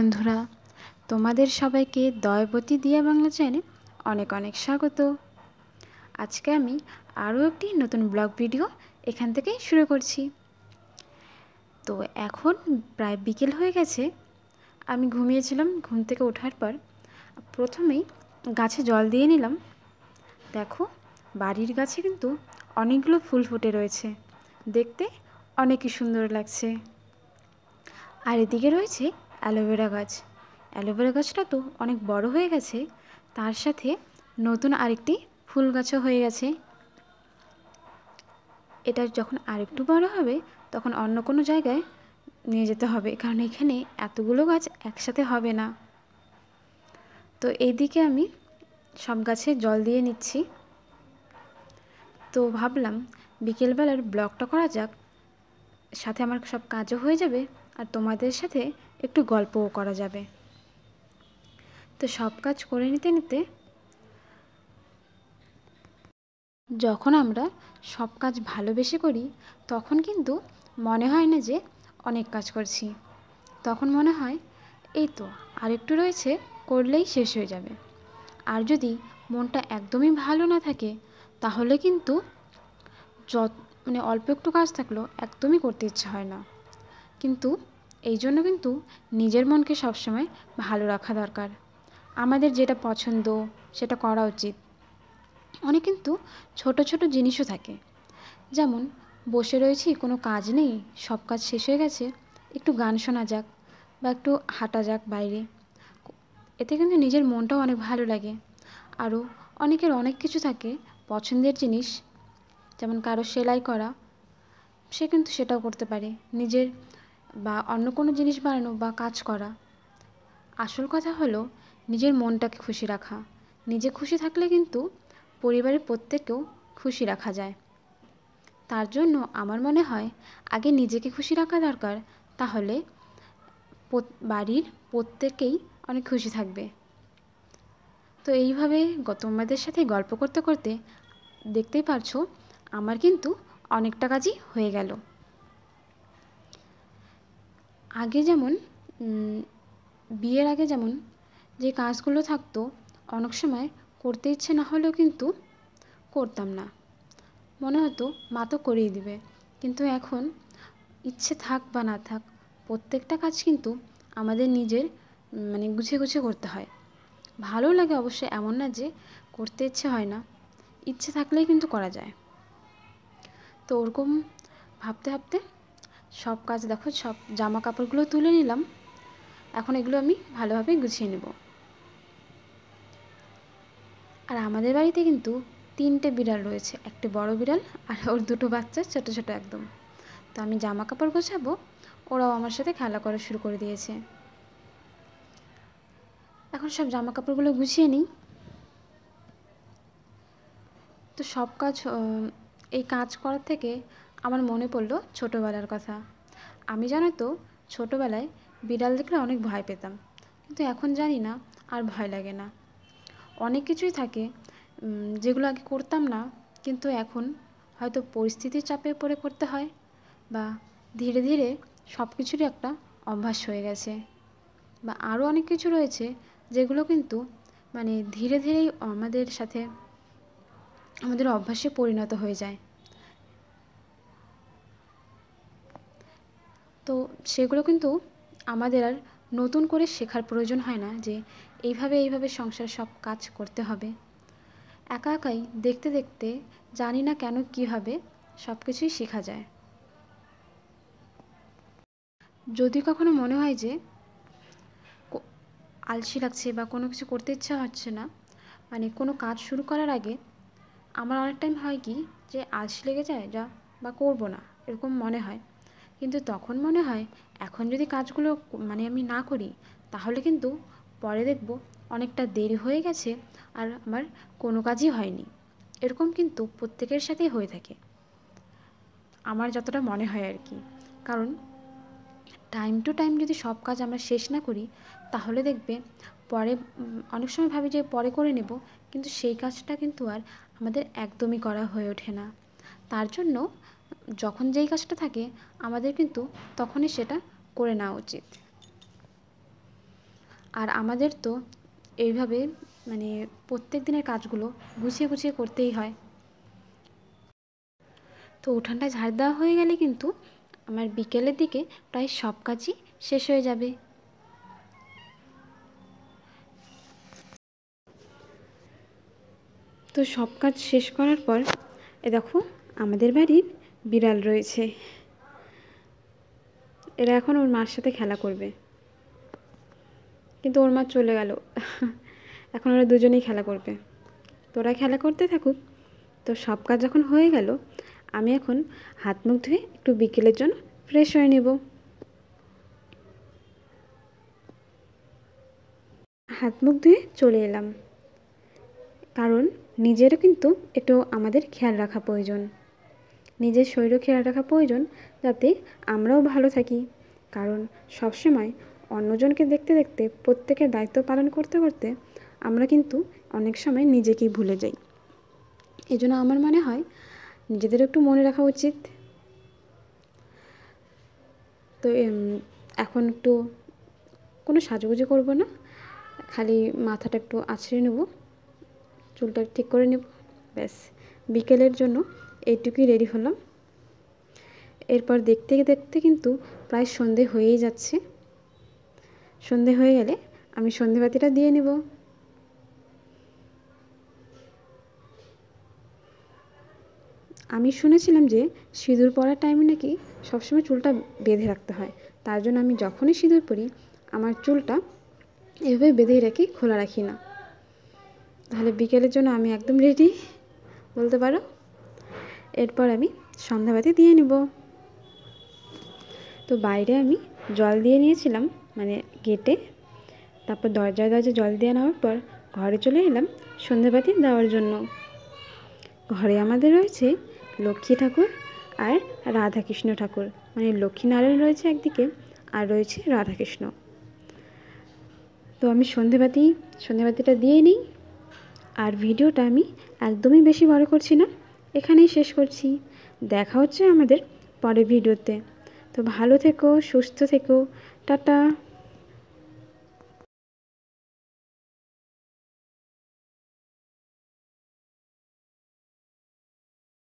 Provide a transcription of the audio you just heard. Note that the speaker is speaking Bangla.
বন্ধুরা, তোমাদের সবাইকে দয়াবতী দিয়া বাংলা চ্যানেলে অনেক অনেক স্বাগত। আজকে আমি আরও একটি নতুন ব্লগ ভিডিও এখান থেকেই শুরু করছি। তো এখন প্রায় বিকেল হয়ে গেছে। আমি ঘুমিয়েছিলাম, ঘুম থেকে ওঠার পর প্রথমেই গাছে জল দিয়ে নিলাম। দেখো, বাড়ির গাছে কিন্তু অনেকগুলো ফুল ফুটে রয়েছে, দেখতে অনেকই সুন্দর লাগছে। আর এদিকে রয়েছে অ্যালোভেরা গাছ। অ্যালোভেরা গাছটা তো অনেক বড় হয়ে গেছে, তার সাথে নতুন আরেকটি ফুল গাছও হয়ে গেছে। এটা যখন আরেকটু বড় হবে তখন অন্য কোনো জায়গায় নিয়ে যেতে হবে, কারণ এখানে এতগুলো গাছ একসাথে হবে না। তো এইদিকে আমি সব গাছে জল দিয়ে নিচ্ছি। তো ভাবলাম বিকেলবেলার ব্লগটা করা যাক, সাথে আমার সব কাজও হয়ে যাবে আর তোমাদের সাথে একটু গল্পও করা যাবে। তো সব কাজ করে নিতে নিতে যখন আমরা সব কাজ ভালোবেসে করি তখন কিন্তু মনে হয় না যে অনেক কাজ করছি, তখন মনে হয় এই তো আরেকটু রয়েছে, করলেই শেষ হয়ে যাবে। আর যদি মনটা একদমই ভালো না থাকে তাহলে কিন্তু অল্প একটু কাজ থাকলেও একদমই করতে ইচ্ছে হয় না। কিন্তু এই জন্য কিন্তু নিজের মনকে সবসময় ভালো রাখা দরকার। আমাদের যেটা পছন্দ সেটা করা উচিত। অনেক কিন্তু ছোট ছোট জিনিসও থাকে, যেমন বসে রয়েছি, কোনো কাজ নেই, সব কাজ শেষ হয়ে গেছে, একটু গান শোনা যাক বা একটু হাঁটা যাক বাইরে। এতে কিন্তু নিজের মনটাও অনেক ভালো লাগে। আরও অনেকের অনেক কিছু থাকে পছন্দের জিনিস, যেমন কারো সেলাই করা, সে কিন্তু সেটাও করতে পারে নিজের, বা অন্য কোনো জিনিস বানানো বা কাজ করা। আসল কথা হলো নিজের মনটাকে খুশি রাখা। নিজে খুশি থাকলে কিন্তু পরিবারের প্রত্যেককেও খুশি রাখা যায়। তার জন্য আমার মনে হয় আগে নিজেকে খুশি রাখা দরকার, তাহলে বাড়ির প্রত্যেকেই অনেক খুশি থাকবে। তো এইভাবে তোমাদের সাথে গল্প করতে করতে দেখতেই পারছো আমার কিন্তু অনেকটা কাজই হয়ে গেল। আগে যেমন বিয়ের আগে যেমন যে কাজগুলো থাকতো অনেক সময় করতে ইচ্ছে না হলেও কিন্তু করতাম না, মনে হতো মা তো করেই দিবে। কিন্তু এখন ইচ্ছে থাক বা না থাক প্রত্যেকটা কাজ কিন্তু আমাদের নিজের গুছিয়ে গুছিয়ে করতে হয়। ভালো লাগে অবশ্যই, এমন না যে করতে ইচ্ছে হয় না, ইচ্ছে থাকলেই কিন্তু করা যায়। তো ওরকম ভাবতে ভাবতে সব কাজ, দেখো সব জামা কাপড়গুলো তুলে নিলাম। এখন এগুলো আমি ভালোভাবে গুছিয়ে নেব। আর আমাদের বাড়িতে কিন্তু 3টে বিড়াল রয়েছে, একটি বড় বিড়াল আর ওর 2টো বাচ্চা ছোট ছোট একদম। তো আমি জামা কাপড় গোছাবো, ওরাও আমার সাথে খেলা করা শুরু করে দিয়েছে। এখন সব জামা কাপড়গুলো গুছিয়ে নিই। তো সব কাজ, এই কাজ করার থেকে আমার মনে পড়লো ছোটোবেলার কথা। আমি জানো তো ছোটোবেলায় বিড়াল দেখলে অনেক ভয় পেতাম, কিন্তু এখন জানি না আর ভয় লাগে না। অনেক কিছুই থাকে যেগুলো আগে করতাম না, কিন্তু এখন হয়তো পরিস্থিতির চাপে পড়ে করতে হয়, বা ধীরে ধীরে সব কিছুরই একটা অভ্যাস হয়ে গেছে। বা আরও অনেক কিছু রয়েছে যেগুলো কিন্তু ধীরে ধীরেই আমাদের সাথে আমাদের অভ্যাসে পরিণত হয়ে যায়। তো সেগুলো কিন্তু আমাদের আর নতুন করে শেখার প্রয়োজন হয় না যে এইভাবে এইভাবে সংসারের সব কাজ করতে হবে। একা একাই দেখতে দেখতে জানি না কেন কীভাবে সব কিছুই শেখা যায়। যদি কখনো মনে হয় যে আলসি লাগছে বা কোনো কিছু করতে ইচ্ছা হচ্ছে না, কোনো কাজ শুরু করার আগে আমার অনেক টাইম হয় কি যে আলসি লেগে যায় যা, বা করবো না এরকম মনে হয়। কিন্তু তখন মনে হয় এখন যদি কাজগুলো আমি না করি তাহলে কিন্তু পরে দেখব অনেকটা দেরি হয়ে গেছে আর আমার কোনো কাজই হয়নি। এরকম কিন্তু প্রত্যেকের সাথেই হয়ে থাকে, আমার যতটা মনে হয় আর কি। কারণ টাইম টু টাইম যদি সব কাজ আমরা শেষ না করি তাহলে দেখবে পরে অনেক সময় ভাবি যে পরে করে নেব, কিন্তু সেই কাজটা কিন্তু আর আমাদের একদমই করা হয়ে ওঠে না। তার জন্য যখন যেই কাজটা থাকে আমাদের কিন্তু তখনই সেটা করে নেওয়া উচিত। আর আমাদের তো এইভাবে মানে প্রত্যেক দিনের কাজগুলো গুছিয়ে গুছিয়ে করতেই হয়। তো উঠানটা ঝাড় দেওয়া হয়ে গেলে কিন্তু আমার বিকেলের দিকে প্রায় সব কাজই শেষ হয়ে যাবে। তো সব কাজ শেষ করার পর দেখো আমাদের বাড়ির বিড়াল রয়েছে, এরা এখন ওর মার সাথে খেলা করবে, কিন্তু ওর মা চলে গেল। এখন ওরা দুজনেই খেলা করবে, তো ওরা খেলা করতে থাকুক। তো সব কাজ যখন হয়ে গেল, আমি এখন হাত মুখ ধুয়ে একটু বিকেলের জন্য ফ্রেশ হয়ে নেব। হাত মুখ ধুয়ে চলে এলাম, কারণ নিজেরও কিন্তু একটু আমাদের খেয়াল রাখা প্রয়োজন, নিজের শরীরও খেয়াল রাখা প্রয়োজন, যাতে আমরাও ভালো থাকি। কারণ সবসময় অন্যজনকে দেখতে দেখতে প্রত্যেকের দায়িত্ব পালন করতে করতে আমরা কিন্তু অনেক সময় নিজেকেই ভুলে যাই। এই জন্য আমার মনে হয় নিজেদেরও একটু মনে রাখা উচিত। তো এখন একটু কোনো সাজুগুজু করব না, খালি মাথাটা একটু আঁচড়ে নেব, চুলটা ঠিক করে নেব, ব্যাস বিকেলের জন্য এইটুকুই রেডি হলাম। এরপর দেখতে দেখতে কিন্তু প্রায় সন্ধে হয়েই যাচ্ছে। সন্ধে হয়ে গেলে আমি সন্ধেবাতিটা দিয়ে নেব। আমি শুনেছিলাম যে সিঁদুর পরার টাইমে নাকি সবসময় চুলটা বেঁধে রাখতে হয়, তার জন্য আমি যখনই সিঁদুর পরি আমার চুলটা এভাবে বেঁধেই রাখি, খোলা রাখি না। তাহলে বিকেলের জন্য আমি একদম রেডি বলতে পারো। এরপর আমি সন্ধ্যাবাতি দিয়ে নেব। তো বাইরে আমি জল দিয়ে নিয়েছিলাম, মানে গেটে, তারপর দরজায় দরজায় জল দিয়ে নেওয়ার পর ঘরে চলে এলাম সন্ধ্যাবাতি দেওয়ার জন্য। ঘরে আমাদের রয়েছে লক্ষ্মী ঠাকুর আর রাধাকৃষ্ণ ঠাকুর, মানে লক্ষ্মীনারায়ণ রয়েছে একদিকে আর রয়েছে রাধাকৃষ্ণ। তো আমি সন্ধেবাতিটা দিয়ে নিই। আর ভিডিওটা আমি একদমই বেশি বড় করছি না, এখানেই শেষ করছি। দেখা হচ্ছে আমাদের পরের ভিডিওতে। তো ভালো থেকো, সুস্থ থেকো, টাটা।